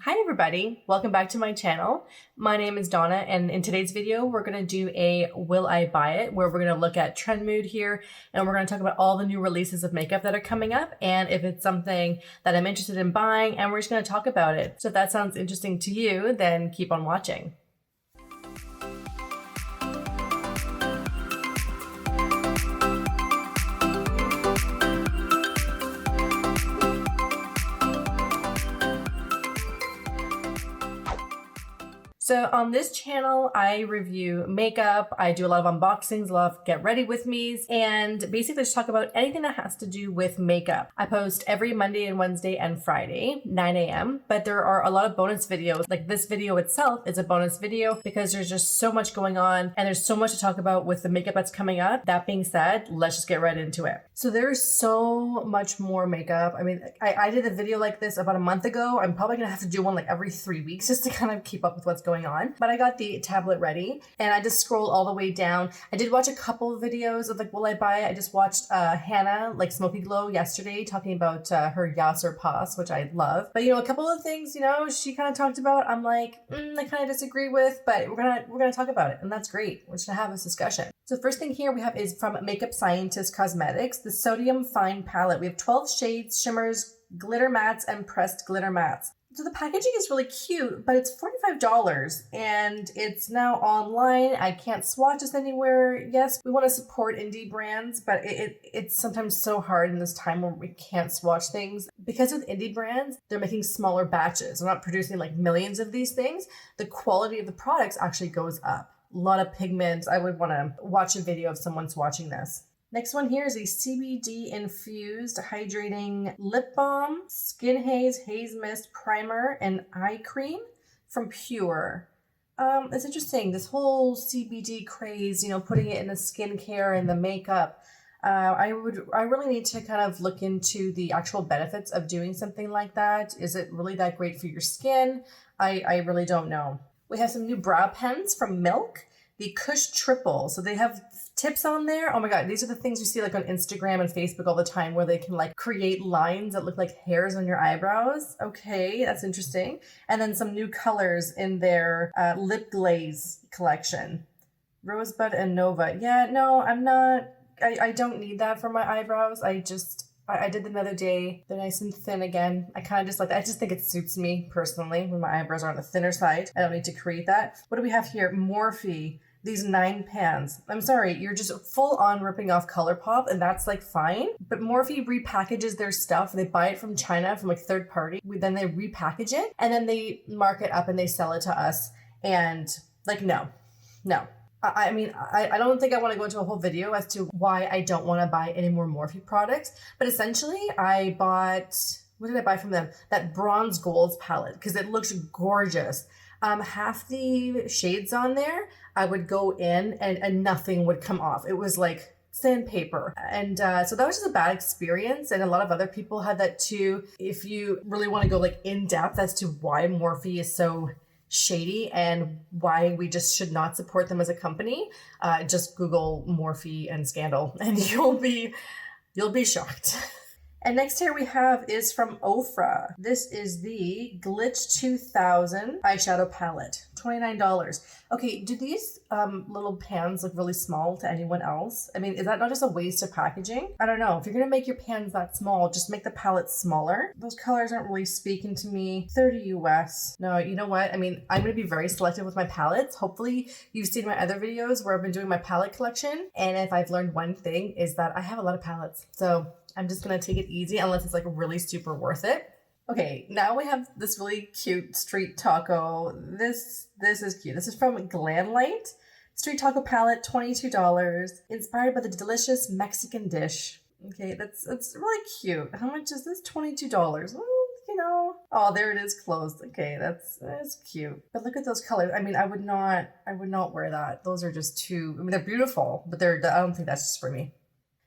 Hi everybody, welcome back to my channel. My name is Donna, and in today's video we're going to do a Will I Buy It, where we're going to look at trend mood here, and we're going to talk about all the new releases of makeup that are coming up and if it's something that I'm interested in buying, and we're just going to talk about it. So if that sounds interesting to you, then keep on watching. So on this channel, I review makeup, I do a lot of unboxings, a lot of get ready with me's, and basically just talk about anything that has to do with makeup. I post every Monday and Wednesday and Friday, 9 a.m., but there are a lot of bonus videos. Like this video itself is a bonus video because there's just so much going on and there's so much to talk about with the makeup that's coming up. That being said, let's just get right into it. So there's so much more makeup. I mean, I did a video like this about a month ago. I'm probably gonna have to do one like every 3 weeks just to kind of keep up with what's going on. But I got the tablet ready and I just scrolled all the way down. I did watch a couple of videos of like, will I buy it? I just watched Hannah, like Smokey Glow yesterday, talking about her Yas or Pass, which I love. But you know, a couple of things, you know, she kind of talked about, I'm like, I kind of disagree with, but we're gonna talk about it, and that's great. We're just gonna have this discussion. So the first thing here we have is from Makeup Scientist Cosmetics, the Sodium Fine Palette. We have 12 shades, shimmers, glitter mattes, and pressed glitter mattes. So the packaging is really cute, but it's $45 and it's now online. I can't swatch this anywhere. Yes, we want to support indie brands, but it's sometimes so hard in this time where we can't swatch things. Because with indie brands, they're making smaller batches. They're not producing like millions of these things. The quality of the products actually goes up. A lot of pigment. I would want to watch a video of someone swatching this. Next one here is a CBD infused hydrating lip balm, skin haze, haze mist, primer, and eye cream from Pure. It's interesting, this whole CBD craze, you know, putting it in the skincare and the makeup. I really need to kind of look into the actual benefits of doing something like that. Is it really that great for your skin? I really don't know. We have some new brow pens from Milk, the Kush Triple. So they have tips on there. Oh my God, these are the things you see like on Instagram and Facebook all the time where they can like create lines that look like hairs on your eyebrows. Okay, that's interesting. And then some new colors in their lip glaze collection. Rosebud and Nova. Yeah, no, I don't need that for my eyebrows. I did them the other day. They're nice and thin again. I kind of just like that. I just think it suits me personally when my eyebrows are on the thinner side. I don't need to create that. What do we have here? Morphe. These 9 pans. I'm sorry, you're just full on ripping off ColourPop, and that's like fine. But Morphe repackages their stuff. They buy it from China, from like third party. Then they repackage it, and then they mark it up and they sell it to us. And like, no. I mean, I don't think I want to go into a whole video as to why I don't want to buy any more Morphe products. But essentially, I bought, what did I buy from them? That Bronze Gold palette, because it looks gorgeous. Half the shades on there, I would go in and nothing would come off. It was like sandpaper. And so that was just a bad experience. And a lot of other people had that too. If you really want to go like in depth as to why Morphe is so shady and why we just should not support them as a company, just Google Morphe and scandal and you'll be shocked. And next here we have is from Ofra. This is the Glitch 2000 eyeshadow palette, $29. Okay, do these little pans look really small to anyone else? I mean, is that not just a waste of packaging? I don't know. If you're gonna make your pans that small, just make the palette smaller. Those colors aren't really speaking to me. 30 US. No, you know what? I mean, I'm gonna be very selective with my palettes. Hopefully you've seen my other videos where I've been doing my palette collection. And if I've learned one thing is that I have a lot of palettes. So I'm just gonna take it easy unless it's like really super worth it. Okay, now we have this really cute street taco. This is cute. This is from Glamlight. Street taco palette, $22. Inspired by the delicious Mexican dish. Okay, it's really cute. How much is this? $22. Well, you know. Oh, there it is closed. Okay, that's cute. But look at those colors. I mean, I would not wear that. Those are just too, I mean, they're beautiful, but I don't think that's just for me.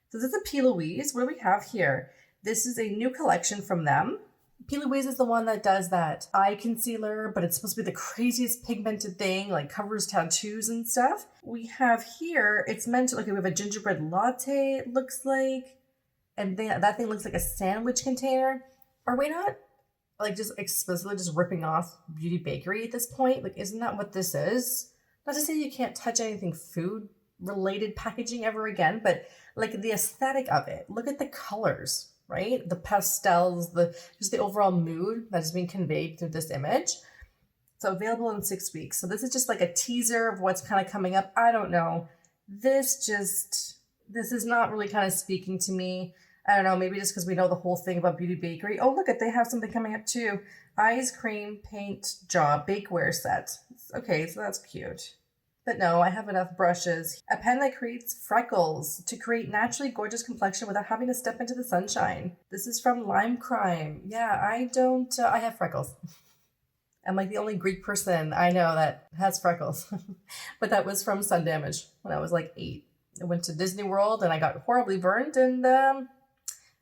So this is a P. Louise. What do we have here? This is a new collection from them. P. Louise is the one that does that eye concealer, but it's supposed to be the craziest pigmented thing, like covers tattoos and stuff. We have here, it's meant to, okay, we have a gingerbread latte, it looks like, and that thing looks like a sandwich container. Are we not like just explicitly just ripping off Beauty Bakery at this point. Like, isn't that what this is? Not to say you can't touch anything food related packaging ever again, but like the aesthetic of it. Look at the colors, right? The pastels, just the overall mood that is being conveyed through this image. So available in 6 weeks. So this is just like a teaser of what's kind of coming up. I don't know. This is not really kind of speaking to me. I don't know, maybe just because we know the whole thing about Beauty Bakery. Oh, look, they have something coming up too. Eyes Cream Paint Job Bakeware Set. Okay, so that's cute. But no, I have enough brushes. A pen that creates freckles to create naturally gorgeous complexion without having to step into the sunshine. This is from Lime Crime. Yeah, I have freckles. I'm like the only Greek person I know that has freckles. But that was from sun damage when I was like 8. I went to Disney World and I got horribly burned, and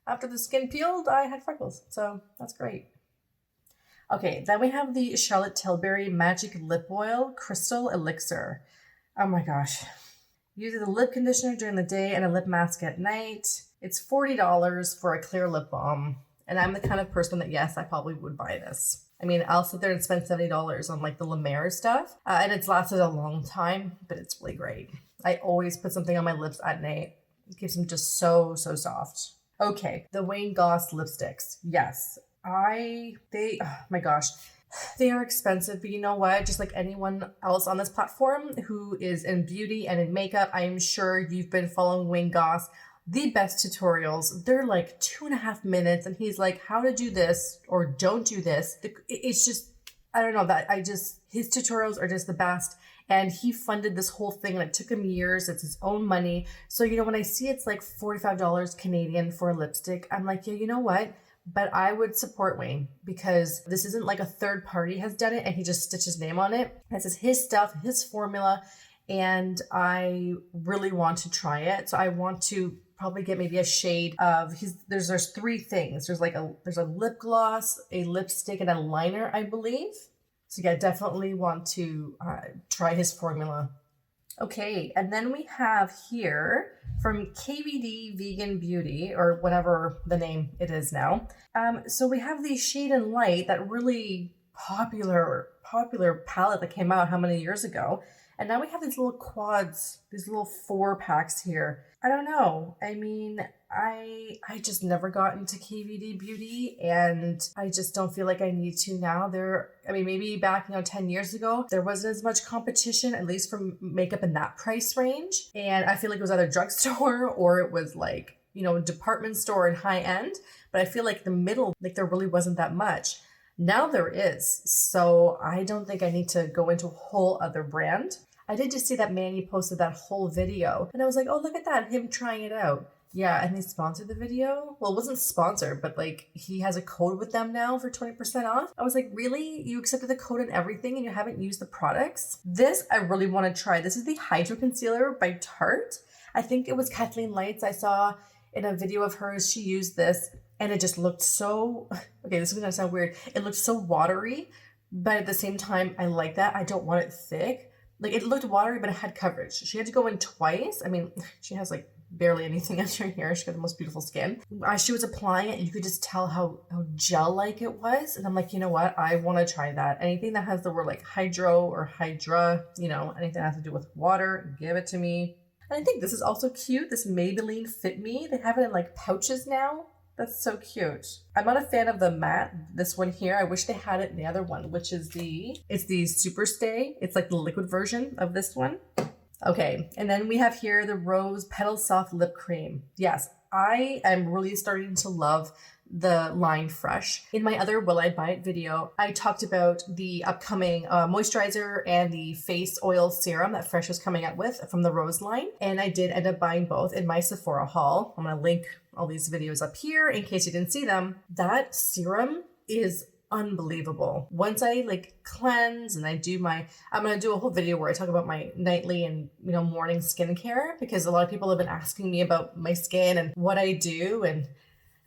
after the skin peeled, I had freckles. So that's great. Okay, then we have the Charlotte Tilbury Magic Lip Oil Crystal Elixir. Oh my gosh. Use a lip conditioner during the day and a lip mask at night. It's $40 for a clear lip balm. And I'm the kind of person that, yes, I probably would buy this. I mean, I'll sit there and spend $70 on like the La Mer stuff. And it's lasted a long time, but it's really great. I always put something on my lips at night. It keeps them just so soft. Okay, the Wayne Goss lipsticks. Yes, oh my gosh. They are expensive, but you know what? Just like anyone else on this platform who is in beauty and in makeup, I am sure you've been following Wayne Goss. The best tutorials, they're like 2.5 minutes, and he's like, how to do this or don't do this. It's just, I don't know, his tutorials are just the best. And he funded this whole thing, and it took him years. It's his own money. So, you know, when I see it's like $45 Canadian for a lipstick, I'm like, yeah, you know what? But I would support Wayne, because this isn't like a third party has done it and he just stitched his name on it. This is his stuff, his formula, and I really want to try it. So I want to probably get maybe a shade of there's 3 things. There's a lip gloss, a lipstick, and a liner, I believe. So yeah, definitely want to try his formula. Okay, and then we have here from KVD Vegan Beauty, or whatever the name it is now. So we have the Shade and Light, that really popular palette that came out how many years ago. And now we have these little quads, these little 4-packs here. I don't know. I mean, I just never got into KVD Beauty, and I just don't feel like I need to now. Maybe back, 10 years ago, there wasn't as much competition, at least for makeup in that price range. And I feel like it was either drugstore or it was like, department store and high end. But I feel like the middle, like there really wasn't that much. Now there is. So I don't think I need to go into a whole other brand. I did just see that Manny posted that whole video, and I was like, oh, look at that, him trying it out. Yeah, and they sponsored the video. Well, it wasn't sponsored, but like he has a code with them now for 20% off. I was like, really? You accepted the code and everything and you haven't used the products? This I really want to try. This is the Hydro Concealer by Tarte. I think it was Kathleen Lights. I saw in a video of hers, she used this, and it just looked so, okay, this is gonna sound weird. It looked so watery, but at the same time, I like that. I don't want it thick. Like, it looked watery, but it had coverage. She had to go in twice. I mean, she has like barely anything under here. She got the most beautiful skin. As she was applying it, you could just tell how gel-like it was. And I'm like, you know what? I want to try that. Anything that has the word like hydro or hydra, anything that has to do with water, give it to me. And I think this is also cute. This Maybelline Fit Me. They have it in like pouches now. That's so cute. I'm not a fan of the matte, this one here. I wish they had it in the other one, which is it's the Super Stay. It's like the liquid version of this one. Okay, and then we have here the Rose Petal Soft Lip Cream. Yes, I am really starting to love the line Fresh. In my other Will I Buy It video, I talked about the upcoming moisturizer and the face oil serum that Fresh is coming out with from the Rose line. And I did end up buying both in my Sephora haul. I'm gonna link all these videos up here in case you didn't see them. That serum is unbelievable. Once I like cleanse and I'm gonna do a whole video where I talk about my nightly and morning skincare, because a lot of people have been asking me about my skin and what I do, and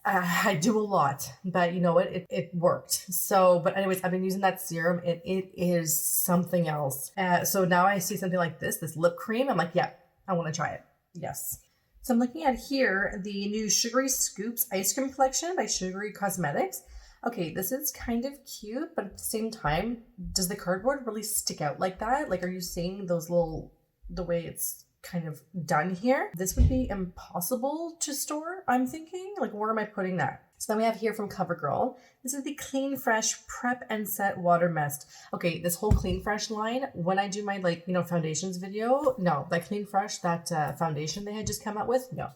I do a lot, but you know what? It worked. So, but anyways, I've been using that serum. It is something else. So now I see something like this lip cream. I'm like, yeah, I want to try it. Yes. So I'm looking at here the new Sugary Scoops Ice Cream Collection by Sugary Cosmetics. Okay, this is kind of cute, but at the same time, does the cardboard really stick out like that? Like, are you seeing those little, the way it's kind of done here? This would be impossible to store, I'm thinking. Like, where am I putting that? So then we have here from CoverGirl. This is the Clean Fresh Prep and Set Water Mist. Okay, this whole Clean Fresh line, when I do my, like, you know, foundations video, no, that Clean Fresh, that foundation they had just come out with, no.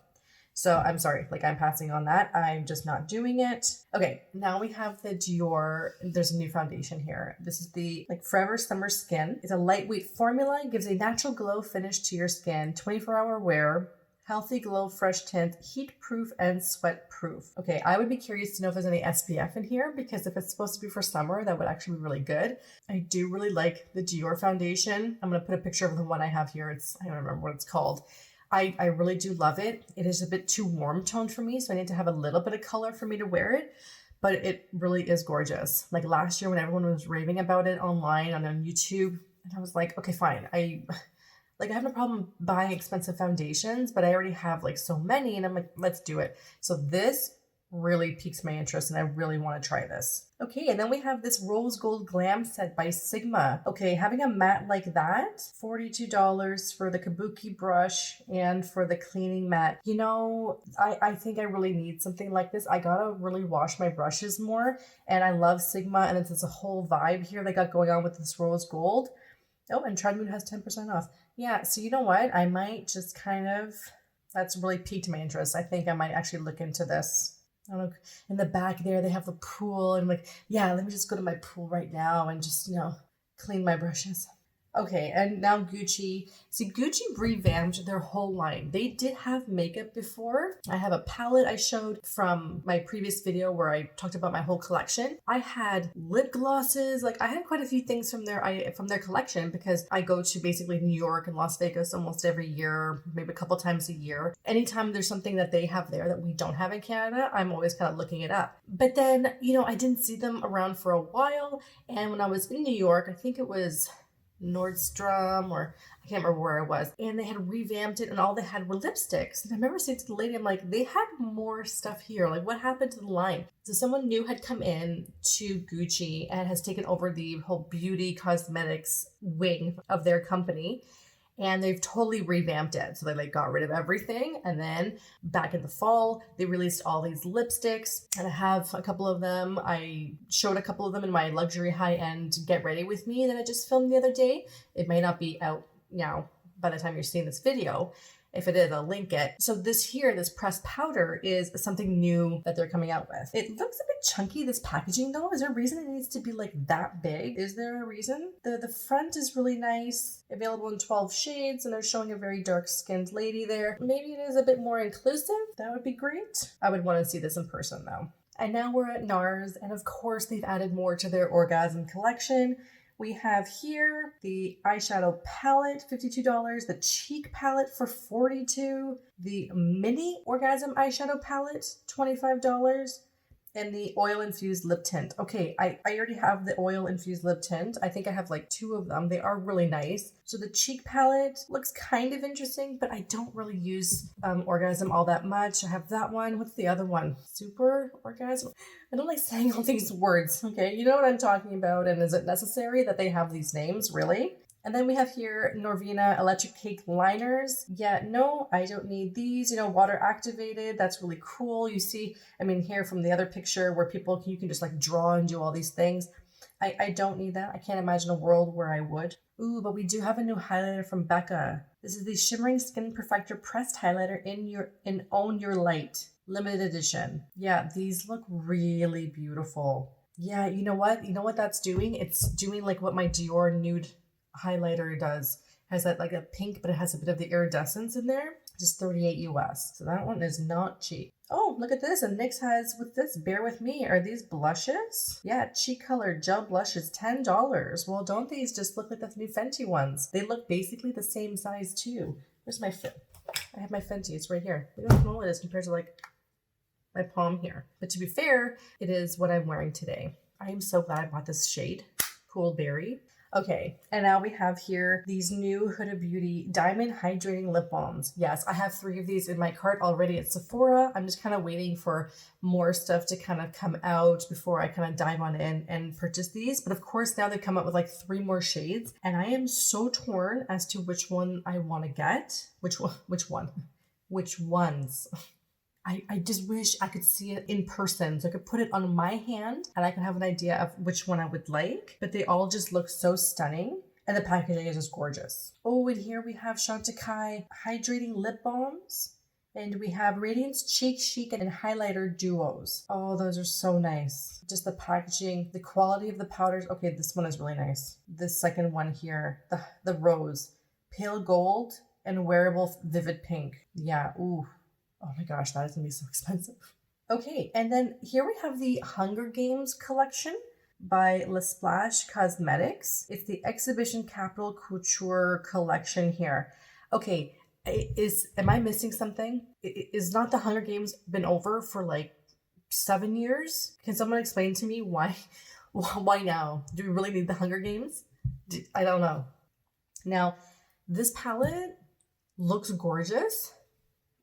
So I'm sorry, like, I'm passing on that. I'm just not doing it. Okay, now we have the Dior. There's a new foundation here. This is the like Forever Summer Skin. It's a lightweight formula, gives a natural glow finish to your skin, 24-hour wear, healthy glow, fresh tint, heat proof and sweat proof. Okay, I would be curious to know if there's any SPF in here, because if it's supposed to be for summer, that would actually be really good. I do really like the Dior foundation. I'm gonna put a picture of the one I have here. I don't remember what it's called. I really do love it. It is a bit too warm toned for me, so I need to have a little bit of color for me to wear it, but it really is gorgeous. Like last year when everyone was raving about it online and on YouTube, and I was like, okay, fine. I have no problem buying expensive foundations, but I already have like so many, and I'm like, let's do it. So this really piques my interest and I really want to try this. Okay, and then we have this Rose Gold Glam Set by Sigma. Okay, having a matte like that, $42 for the kabuki brush and for the cleaning mat. You know, I think I really need something like this. I gotta really wash my brushes more, and I love Sigma, and it's a whole vibe here they got going on with this rose gold. Oh, and Tread Moon has 10% off. Yeah, so you know what? I might just kind of, that's really piqued my interest. I think I might actually look into this. I don't know, in the back there, they have the pool, and I'm like, yeah, let me just go to my pool right now and just, you know, clean my brushes. Okay, and now Gucci. See, Gucci revamped their whole line. They did have makeup before. I have a palette I showed from my previous video where I talked about my whole collection. I had lip glosses. Like, I had quite a few things from their collection, because I go to basically New York and Las Vegas almost every year, maybe a couple times a year. Anytime there's something that they have there that we don't have in Canada, I'm always kind of looking it up. But then, you know, I didn't see them around for a while. And when I was in New York, I think it was Nordstrom, or I can't remember where I was, and they had revamped it, and all they had were lipsticks. And I remember saying to the lady, I'm like, they had more stuff here. Like, what happened to the line? So someone new had come in to Gucci and has taken over the whole beauty cosmetics wing of their company. And they've totally revamped it. So they like got rid of everything. And then back in the fall, they released all these lipsticks. And I have a couple of them. I showed a couple of them in my luxury high-end Get Ready With Me that I just filmed the other day. It may not be out now by the time you're seeing this video. If it is, I'll link it. So this here, this pressed powder, is something new that they're coming out with. It looks a bit chunky, this packaging though. Is there a reason it needs to be like that big? Is there a reason? The front is really nice, available in 12 shades, and they're showing a very dark skinned lady there. Maybe it is a bit more inclusive. That would be great. I would want to see this in person though. And now we're at NARS, and of course they've added more to their Orgasm collection. We have here the eyeshadow palette, $52, the Chique palette for $42, the mini Orgasm eyeshadow palette, $25, and the oil infused lip tint. Okay, I already have the oil infused lip tint. I think I have like 2 of them. They are really nice. So the Chique palette looks kind of interesting, but I don't really use Orgasm all that much. I have that one. What's the other one? Super Orgasm? I don't like saying all these words, okay? You know what I'm talking about, and is it necessary that they have these names, really? And then we have here Norvina Electric Cake Liners. Yeah, no, I don't need these. You know, water activated. That's really cool. You see, I mean, here from the other picture where you can just like draw and do all these things. I don't need that. I can't imagine a world where I would. Ooh, but we do have a new highlighter from Becca. This is the Shimmering Skin Perfector Pressed Highlighter in Own Your Light. Limited edition. Yeah, these look really beautiful. Yeah, you know what? You know what that's doing? It's doing like what my Dior Nude highlighter does. It has that like a pink, but it has a bit of the iridescence in there. Just $38 US. So that one is not cheap. Oh, look at this. And NYX has with this, bear with me. Are these blushes? Yeah, Cheek Color Gel Blushes, $10. Well, don't these just look like the new Fenty ones? They look basically the same size too. Where's my I have my Fenty. It's right here. Look how small it is compared to like my palm here. But to be fair, it is what I'm wearing today. I am so glad I bought this shade, Cool Berry. Okay, and now we have here these new Huda Beauty Diamond Hydrating Lip Balms. Yes, I have 3 of these in my cart already at Sephora. I'm just kind of waiting for more stuff to kind of come out before I kind of dive on in and purchase these. But of course, now they come out with like 3 more shades, and I am so torn as to which one I want to get. Which ones? I just wish I could see it in person so I could put it on my hand and I could have an idea of which one I would like, but they all just look so stunning and the packaging is just gorgeous. Oh, and here we have Chantecaille Hydrating Lip Balms, and we have Radiance Cheek, Chique, and Highlighter Duos. Oh, those are so nice. Just the packaging, the quality of the powders. Okay, this one is really nice. This second one here, the rose, pale gold, and wearable vivid pink. Yeah, ooh. Oh my gosh, that is gonna be so expensive. Okay, and then here we have the Hunger Games collection by Le Splash Cosmetics. It's the Exhibition Capital Couture collection here. Okay, am I missing something? Is not the Hunger Games been over for like 7 years? Can someone explain to me why now? Do we really need the Hunger Games? I don't know. Now, this palette looks gorgeous,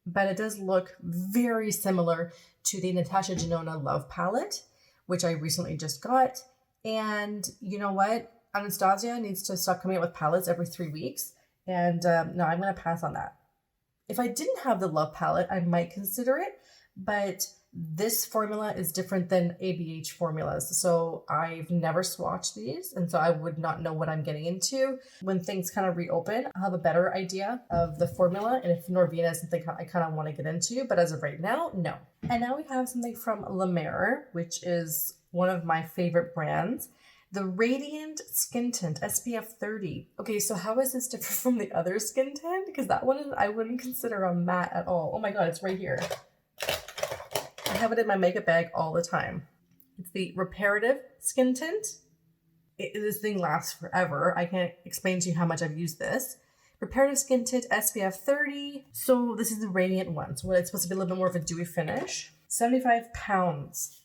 but it does look very similar to the Natasha Denona Love palette, which I recently just got. And you know what? Anastasia needs to stop coming out with palettes every 3 weeks. And no, I'm going to pass on that. If I didn't have the Love palette, I might consider it. But this formula is different than ABH formulas. So I've never swatched these, and so I would not know what I'm getting into. When things kind of reopen, I'll have a better idea of the formula, and if Norvina is something I kind of want to get into, but as of right now, no. And now we have something from La Mer, which is one of my favorite brands. The Radiant Skin Tint SPF 30. Okay, so how is this different from the other skin tint? Because that one I wouldn't consider a matte at all. Oh my god, it's right here. I have it in my makeup bag all the time. It's the Reparative Skin Tint. This thing lasts forever. I can't explain to you how much I've used this. Reparative Skin Tint SPF 30. So this is the Radiant one. So it's supposed to be a little bit more of a dewy finish. 75 pounds.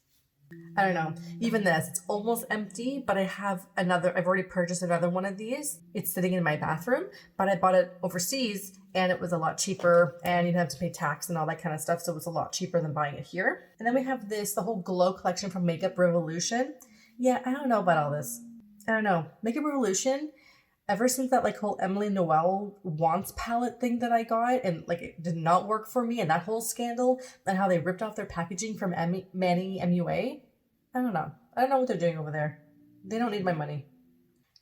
I don't know. Even this, it's almost empty, but I've already purchased another one of these. It's sitting in my bathroom, but I bought it overseas and it was a lot cheaper and you didn't have to pay tax and all that kind of stuff. So it was a lot cheaper than buying it here. And then we have the whole Glow collection from Makeup Revolution. Yeah, I don't know about all this. I don't know. Makeup Revolution, ever since that whole Emily Noel Wants palette thing that I got and it did not work for me, and that whole scandal and how they ripped off their packaging from Manny MUA, I don't know. I don't know what they're doing over there. They don't need my money.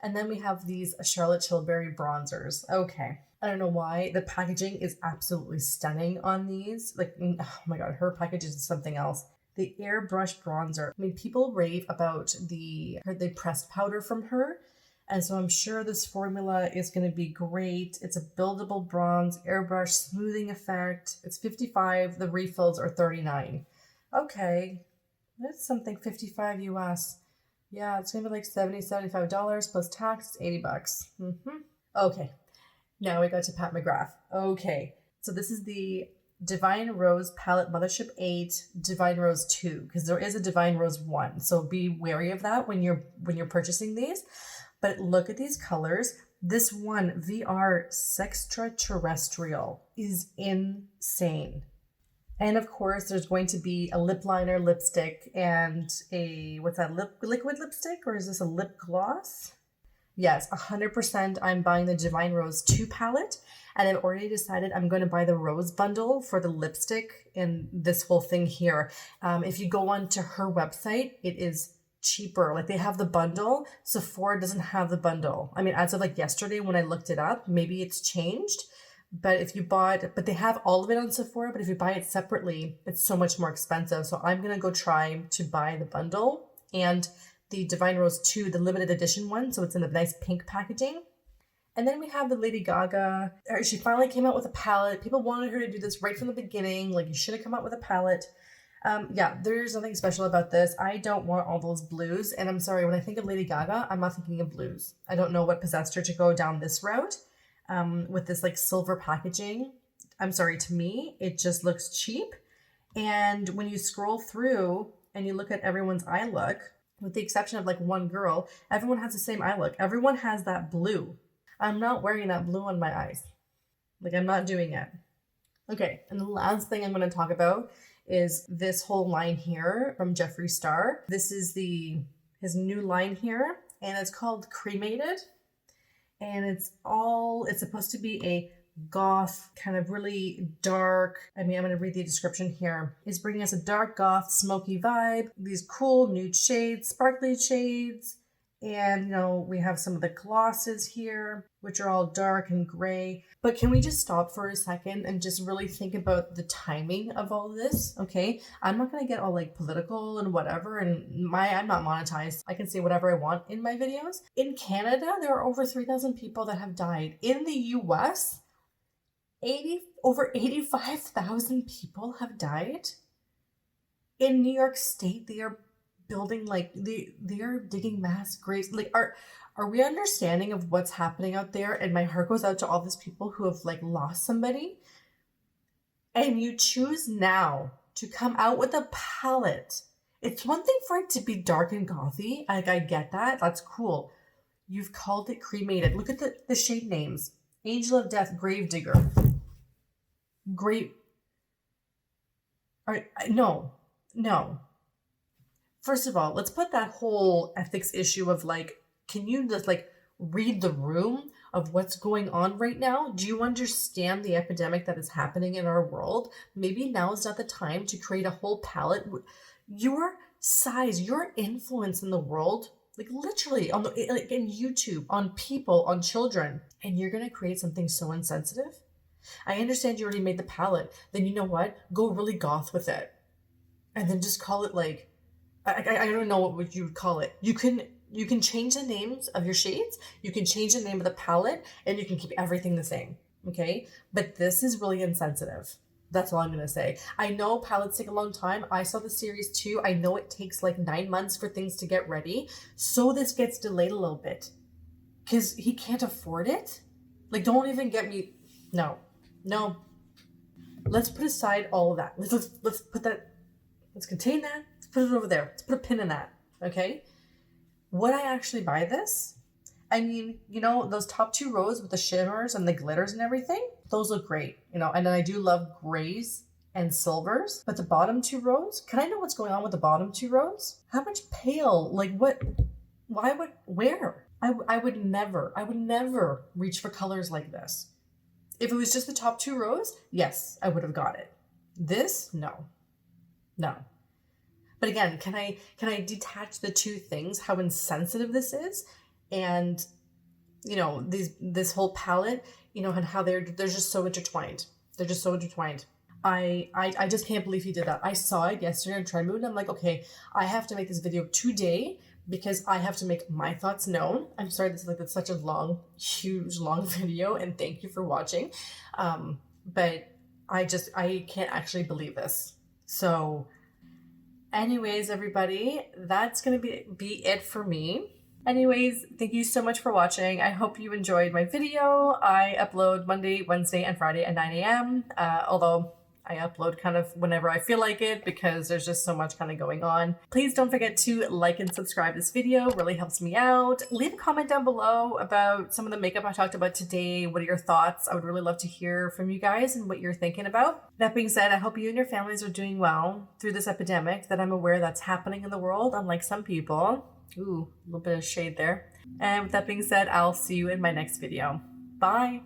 And then we have these Charlotte Tilbury bronzers. Okay. I don't know why. The packaging is absolutely stunning on these. Oh my god, her package is something else. The Airbrush bronzer. I mean, people rave about the pressed powder from her. And so I'm sure this formula is going to be great. It's a buildable bronze, airbrush, smoothing effect. It's $55. The refills are $39. Okay. That's something $55 US. Yeah, it's going to be like $75 plus tax, $80. Okay. Now we got to Pat McGrath. Okay. So this is the Divine Rose Palette Mothership 8, Divine Rose 2, because there is a Divine Rose 1. So be wary of that when you're purchasing these. But look at these colors. This one, VR Sextra Terrestrial, is insane. And of course, there's going to be a lip liner, lipstick, and liquid lipstick? Or is this a lip gloss? Yes, 100% I'm buying the Divine Rose 2 palette. And I've already decided I'm going to buy the Rose bundle for the lipstick and this whole thing here. If you go onto her website, it is cheaper. They have the bundle. Sephora doesn't have the bundle. I mean, as of yesterday when I looked it up, maybe it's changed. But but they have all of it on Sephora, but if you buy it separately, it's so much more expensive. So I'm going to go try to buy the bundle and the Divine Rose 2, the limited edition one. So it's in a nice pink packaging. And then we have the Lady Gaga. She finally came out with a palette. People wanted her to do this right from the beginning. You should have come out with a palette. Yeah, there's nothing special about this. I don't want all those blues. And I'm sorry, when I think of Lady Gaga, I'm not thinking of blues. I don't know what possessed her to go down this route with this silver packaging. I'm sorry, to me, it just looks cheap. And when you scroll through and you look at everyone's eye look, with the exception of like one girl, everyone has the same eye look. Everyone has that blue. I'm not wearing that blue on my eyes. Like, I'm not doing it. Okay, and the last thing I'm going to talk about is this whole line here from Jeffree Star. This is his new line here, and it's called Cremated. And it's supposed to be a goth, kind of really dark. I mean, I'm going to read the description here. It's bringing us a dark goth, smoky vibe, these cool nude shades, sparkly shades. And, you know, we have some of the glosses here, which are all dark and gray. But can we just stop for a second and just really think about the timing of all of this? Okay, I'm not going to get all like political and whatever. And I'm not monetized. I can say whatever I want in my videos. In Canada, there are over 3,000 people that have died. In the US, over 85,000 people have died. In New York State, they are building like they are digging mass graves. Like, are we understanding of what's happening out there? And my heart goes out to all these people who have like lost somebody. And you choose now to come out with a palette. It's one thing for it to be dark and gothy. Like, I get that. That's cool. You've called it Cremated. Look at the shade names. Angel of Death, Gravedigger. No. First of all, let's put that whole ethics issue of like, can you just like read the room of what's going on right now? Do you understand the epidemic that is happening in our world? Maybe now is not the time to create a whole palette. Your size, your influence in the world, like literally like in YouTube, on people, on children, and you're gonna create something so insensitive? I understand you already made the palette. Then you know what? Go really goth with it, and then just call it like, I don't know what you would call it. You can change the names of your shades, you can change the name of the palette, and you can keep everything the same, okay? But this is really insensitive. That's all I'm going to say. I know palettes take a long time. I saw the series too. I know it takes like 9 months for things to get ready. So this gets delayed a little bit because he can't afford it. Like, don't even get me. No. Let's put aside all of that. Let's put that, let's contain that. Let's put it over there. Let's put a pin in that, okay? Would I actually buy this? I mean, you know, those top 2 rows with the shimmers and the glitters and everything, those look great, you know, and I do love grays and silvers, but the bottom 2 rows, can I know what's going on with the bottom 2 rows? How much pale, like what, where? I would never reach for colors like this. If it was just the top 2 rows, yes, I would have got it. This, no. But again, can I detach the 2 things, how insensitive this is, and, you know, this whole palette, you know, and how they're just so intertwined. They're just so intertwined. I just can't believe he did that. I saw it yesterday on Trend Mood, and I'm like, okay, I have to make this video today because I have to make my thoughts known. I'm sorry, that's such a long, huge, long video, and thank you for watching. But I can't actually believe this. So anyways, everybody, that's going to be it for me. Anyways, thank you so much for watching. I hope you enjoyed my video. I upload Monday, Wednesday, and Friday at 9 a.m. Although I upload kind of whenever I feel like it because there's just so much kind of going on. Please don't forget to like and subscribe this video. It really helps me out. Leave a comment down below about some of the makeup I talked about today. What are your thoughts? I would really love to hear from you guys and what you're thinking about. That being said, I hope you and your families are doing well through this epidemic that I'm aware that's happening in the world, unlike some people. Ooh, a little bit of shade there. And with that being said, I'll see you in my next video. Bye.